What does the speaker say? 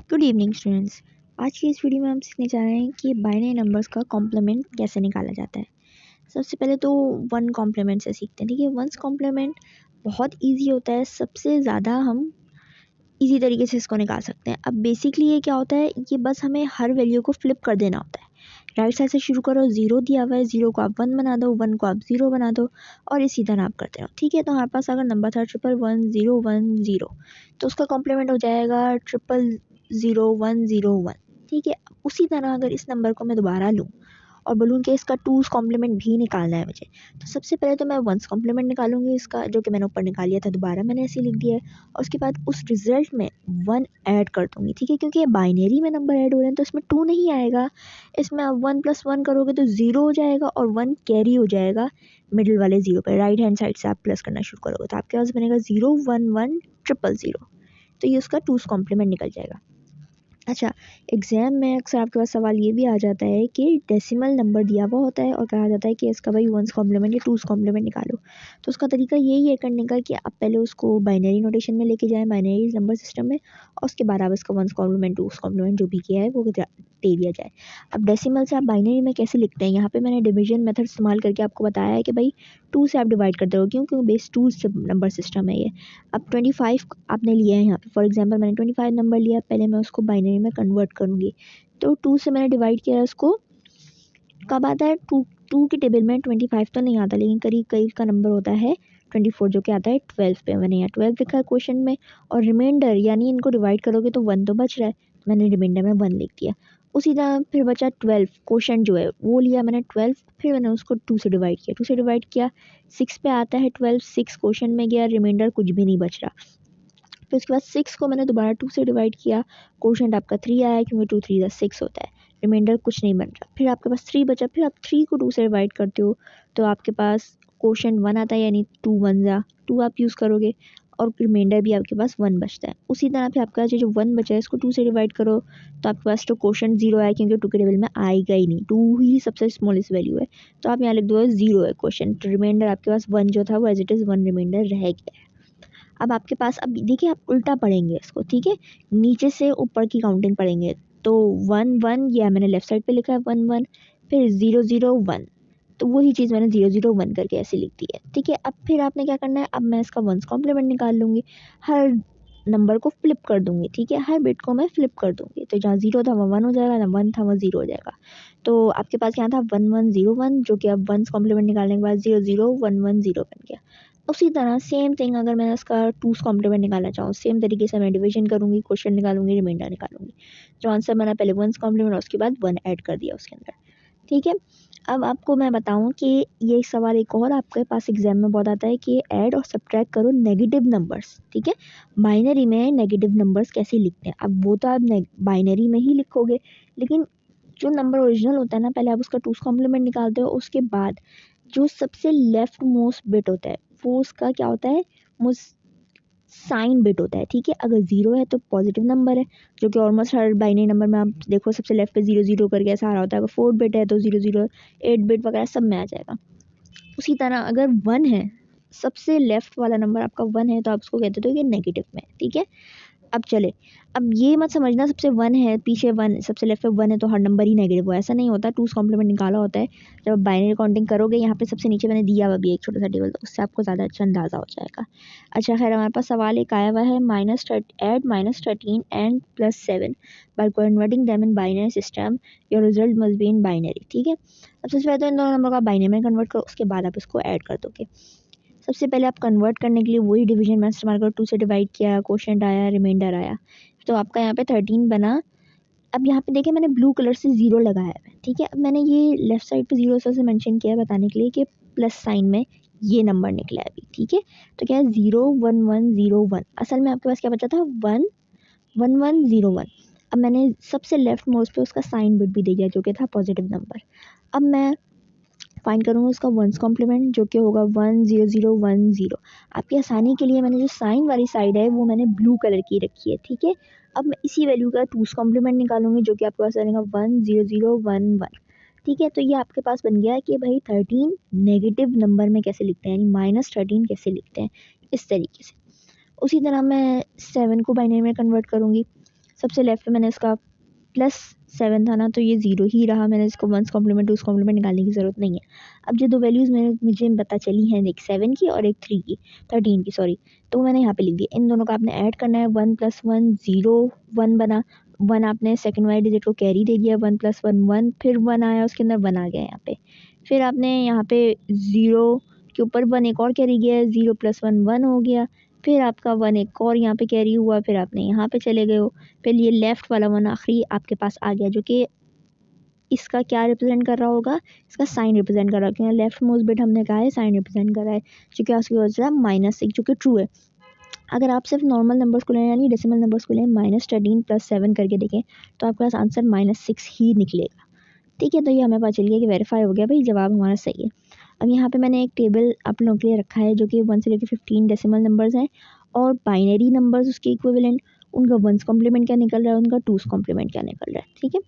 Good evening students. आज की इस वीडियो में हम सीखने जा रहे हैं कि बाइनरी नंबर्स का कॉम्प्लीमेंट कैसे निकाला जाता है। सबसे पहले तो वन कॉम्प्लीमेंट से सीखते हैं। ठीक है, वंस कॉम्प्लीमेंट बहुत इजी होता है, सबसे ज़्यादा हम इजी तरीके से इसको निकाल सकते हैं। अब बेसिकली ये क्या होता है, ये बस हमें हर वैल्यू को फ्लिप कर देना होता है। राइट साइड से शुरू करो, ज़ीरो दिया हुआ है, ज़ीरो को आप वन बना दो, वन को आप ज़ीरो बना दो और इसी तरह आप करते रहो। ठीक है, तो हमारे पास अगर नंबर था 11101 तो उसका कॉम्प्लीमेंट हो जाएगा 1000101। ठीक है, उसी तरह अगर इस नंबर को मैं दोबारा लूँ और बोलूँ कि इसका टूज़ कॉम्प्लीमेंट भी निकालना है मुझे, तो सबसे पहले तो मैं वंस कॉम्प्लीमेंट निकालूंगी इसका, जो कि मैंने ऊपर निकाल लिया था, दोबारा मैंने ऐसे लिख दिया है। और उसके बाद उस रिजल्ट में वन ऐड कर दूंगी। ठीक है, क्योंकि ये बाइनरी में नंबर ऐड हो रहे हैं तो इसमें टू नहीं आएगा। इसमें आप 1+1 करोगे तो ज़ीरो हो जाएगा और वन कैरी हो जाएगा मिडिल वाले ज़ीरो पर। राइट हैंड साइड से आप प्लस करना शुरू करोगे तो आपके पास बनेगा 01100। तो ये उसका टूज़ कॉम्प्लीमेंट निकल जाएगा। अच्छा, एग्ज़ाम में अक्सर आपके पास सवाल ये भी आ जाता है कि डेसिमल नंबर दिया हुआ होता है और कहा जाता है कि इसका भाई वंस कॉम्प्लीमेंट या टूज़ कॉम्प्लीमेंट निकालो। तो उसका तरीका यही है करने का कि आप पहले उसको बाइनरी नोटेशन में लेके जाएँ, बाइनरी नंबर सिस्टम में, और उसके बाद आप इसका वंस कॉम्प्लीमेंट, टूज़ कॉम्प्लीमेंट जो भी किया है वो दे दिया जाए। अब डेसिमल से आप बाइनरी में कैसे लिखते हैं, यहाँ पे मैंने डिवीजन मेथड इस्तेमाल करके आपको बताया है कि भाई टू से आप डिवाइड करते हो, क्योंकि बेस टू से नंबर सिस्टम है ये। अब 25 आपने लिया है यहाँ पे, फॉर एग्जांपल मैंने 25 नंबर लिया, पहले मैं उसको बाइनरी में कन्वर्ट करूँगी। तो टू से मैंने डिवाइड किया है उसको, कब आता है टू, टू की टेबल में 25 तो नहीं आता, लेकिन करीब करीब का नंबर होता है 24, जो कि आता है 12 पे। मैंने यहाँ 12 लिखा है क्वेश्चन में, और रिमाइंडर यानी इनको डिवाइड करोगे तो वन तो बच रहा है, तो मैंने रिमाइंडर में वन लिख दिया। उसी तरह फिर बचा 12, क्वेश्चन जो है वो लिया मैंने 12, फिर मैंने उसको टू से डिवाइड किया, टू से डिवाइड किया, 6 पे आता है 12, 6 क्वेश्चन में गया, रिमाइंडर कुछ भी नहीं बच रहा। फिर उसके बाद 6 को मैंने दोबारा 2 से डिवाइड किया, क्वोशंट आपका 3 आया, क्योंकि 2 3 6 होता है, रिमाइंडर कुछ नहीं बन रहा। फिर आपके पास 3 बचा, फिर आप 3 को 2 से डिवाइड करते हो तो आपके पास क्वोशंट 1 आता है, यानी 2 1 जा 2 आप यूज़ करोगे और रिमाइंडर भी आपके पास 1 बचता है। उसी तरह फिर आपका जो 1 बचा है इसको 2 से डिवाइड करो तो आपके पास तो क्वोशंट 0 आया, क्योंकि 2 के टेबल में आएगा ही नहीं, 2 ही सबसे स्मॉलेस्ट वैल्यू है, तो आप यहाँ लिख दो 0 है क्वोशंट। रिमाइंडर आपके पास 1 जो था वो एज इट इज़ 1 रिमाइंडर रह गया। अब आपके पास, अब देखिए आप उल्टा पढ़ेंगे इसको। ठीक है, नीचे से ऊपर की काउंटिंग पढ़ेंगे तो 1 1, या मैंने लेफ्ट साइड पे लिखा है 1 1, फिर 0 0 1, तो वही चीज़ मैंने 0 0 1 करके ऐसे लिख दी है। ठीक है, अब फिर आपने क्या करना है, अब मैं इसका वंस कॉम्प्लीमेंट निकाल लूँगी, हर नंबर को फ्लिप कर दूँगी। ठीक है, हर बिट को मैं फ्लिप कर दूँगी, तो जहाँ 0 था वहाँ 1 हो जाएगा, जहाँ 1 था वहाँ 0 हो जाएगा। तो आपके पास यहाँ था 1 1 0 1, जो कि अब वंस कॉम्प्लीमेंट निकालने के बाद 0 0 1 1 0 बन गया। उसी तरह सेम थिंग अगर मैं इसका टूज़ कॉम्प्लीमेंट निकालना चाहूँ, सेम तरीके से मैं डिवीजन करूँगी, क्वेश्चन निकालूंगी, रिमाइंडर निकालूंगी। जो आंसर मैंने पहले वंस कॉम्प्लीमेंट और उसके बाद 1 ऐड कर दिया उसके अंदर। ठीक है, अब आपको मैं बताऊं कि ये सवाल एक और आपके पास एग्जाम में बहुत आता है कि ऐड और सब्ट्रैक्ट करो नेगेटिव नंबर्स। ठीक है, बाइनरी में नेगेटिव नंबर्स कैसे लिखते हैं, अब वो तो आप बाइनरी में ही लिखोगे, लेकिन जो नंबर ओरिजिनल होता है ना, पहले आप उसका टूज़ कॉम्प्लीमेंट निकालते हो, उसके बाद जो सबसे लेफ्ट मोस्ट बिट होता है वो उसका क्या होता है, मोस्ट साइन बिट होता है। ठीक है, अगर 0 है तो पॉजिटिव नंबर है, जो कि ऑलमोस्ट हर बाइनरी नंबर में आप देखो सबसे लेफ्ट पे 0 0 करके ऐसा आ रहा होता है। अगर 4 बिट है तो 0 0 8 बिट वगैरह सब में आ जाएगा। उसी तरह अगर 1 है, सबसे लेफ्ट वाला नंबर आपका 1 है, तो आप उसको कहते हो कि नेगेटिव में। ठीक है, अब चले, अब ये मत समझना सबसे 1 है पीछे 1, सबसे लेफ्ट पे 1 है तो हर नंबर ही नेगेटिव हो, ऐसा नहीं होता। टूज़ कॉम्प्लीमेंट निकाला होता है जब आप बाइनरी काउंटिंग करोगे। यहाँ पे सबसे नीचे मैंने दिया हुआ भी एक छोटा सा टेबल, तो उससे आपको ज़्यादा अच्छा अंदाज़ा हो जाएगा। अच्छा खैर, हमारे पास सवाल एक आया हुआ है, add -13 and +7 by converting them in binary system, your result must be in binary. ठीक है, अब सबसे पहले तो इन दोनों नंबर को आप बाइनरी में कन्वर्ट करो, उसके बाद आप इसको ऐड कर दोगे। सबसे पहले आप कन्वर्ट करने के लिए वही डिवीजन में इस्तेमाल करो, 2 से डिवाइड किया, क्वोशंट आया, रिमाइंडर आया, तो आपका यहाँ पे 13 बना। अब यहाँ पे देखिए मैंने ब्लू कलर से 0 लगाया है। ठीक है, अब मैंने ये लेफ्ट साइड पे 0 से मेंशन किया है बताने के लिए कि प्लस साइन में ये नंबर निकला है अभी। ठीक है, तो क्या है 0 1 1 0 1, असल में आपके पास क्या बचा था 1 1 1 0 1। अब मैंने सबसे लेफ्ट मोस्ट पे उसका साइन बिट भी दे दिया, जो कि था पॉजिटिव नंबर। अब मैं फाइंड करूँगा उसका वंस कॉम्प्लीमेंट, जो कि होगा 1 0 0 1 0। आपकी आसानी के लिए मैंने जो साइन वाली साइड है वो मैंने ब्लू कलर की रखी है। ठीक है, अब मैं इसी वैल्यू का टूज़ कॉम्प्लीमेंट निकालूंगी, जो कि आपके पास बनेगा 1 0 0 1 1। ठीक है, तो ये आपके पास बन गया कि भाई 13 नेगेटिव नंबर में कैसे लिखते हैं, यानी -13 कैसे लिखते हैं, इस तरीके से। उसी तरह मैं 7 को बाइनरी में कन्वर्ट करूँगी, सबसे लेफ्ट में मैंने इसका +7 था ना, तो ये 0 ही रहा। मैंने इसको 1's कॉम्प्लीमेंट 2's कॉम्प्लीमेंट निकालने की ज़रूरत नहीं है। अब जो दो वैल्यूज़ मुझे पता चली हैं, एक 7 की और एक 13 की सॉरी, तो मैंने यहाँ पे लिख दिया। इन दोनों का आपने ऐड करना है, 1 + 1 0 1 बना, 1 आपने सेकंड वाले डिजिट को कैरी दे दिया, 1 + 1 1, फिर 1 आया, उसके अंदर 1 आ गया यहाँ पे। फिर आपने यहाँ पे 0 के ऊपर 1 एक और कैरी गया है, 0 + 1 1 हो गया। फिर आपका 1 एक और यहाँ पे कैरी हुआ, फिर आपने यहाँ पे चले गए हो। फिर ये लेफ़्ट वाला 1 आखिरी आपके पास आ गया, जो कि इसका क्या रिप्रेजेंट कर रहा होगा, इसका साइन रिप्रेजेंट कर रहा है, क्योंकि लेफ्ट मोस्ट बिट हमने कहा है साइन रिप्रेजेंट कर रहा है, क्योंकि उसकी वजह से -6 जो कि ट्रू है। अगर आप सिर्फ नॉर्मल नंबर्स को लें यानी डेसिमल नंबर्स को लें, -13 + 7 करके देखें तो आपके पास आंसर -6 ही निकलेगा। ठीक है, तो ये हमें पता चल गया कि वेरीफाई हो गया भाई, जवाब हमारा सही है। अब यहाँ पे मैंने एक टेबल आप लोगों के लिए रखा है, जो कि 1 से लेकर 15 डेसिमल नंबर्स हैं और बाइनरी नंबर्स उसके इक्विवेलेंट, उनका 1's कॉम्प्लीमेंट क्या निकल रहा है, उनका 2's कॉम्प्लीमेंट क्या निकल रहा है। ठीक है,